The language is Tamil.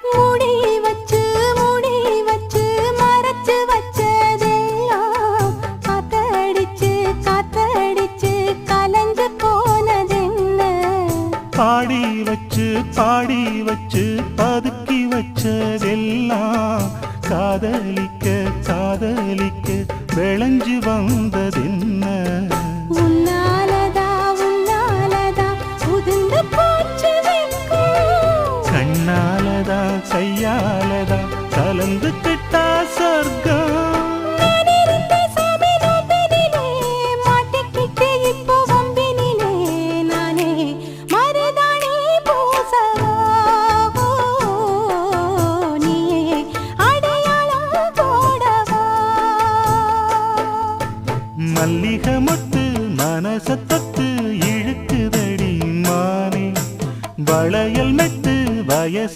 மூடி வச்சு மறைச்சு வச்சதெல்லாம் காத்தடிச்சு கலஞ்சு போனதென்ன? பாடி வச்சு பதுக்கி வச்சதெல்லாம் காதலிக்க விளைஞ்சு வந்ததென்ன? உன்னாலதா உதிர்ந்து போச்சு வெட்கம். கண்ணாலதா கையாலதா கலந்துக்கிட்டா சொர்க்கம்.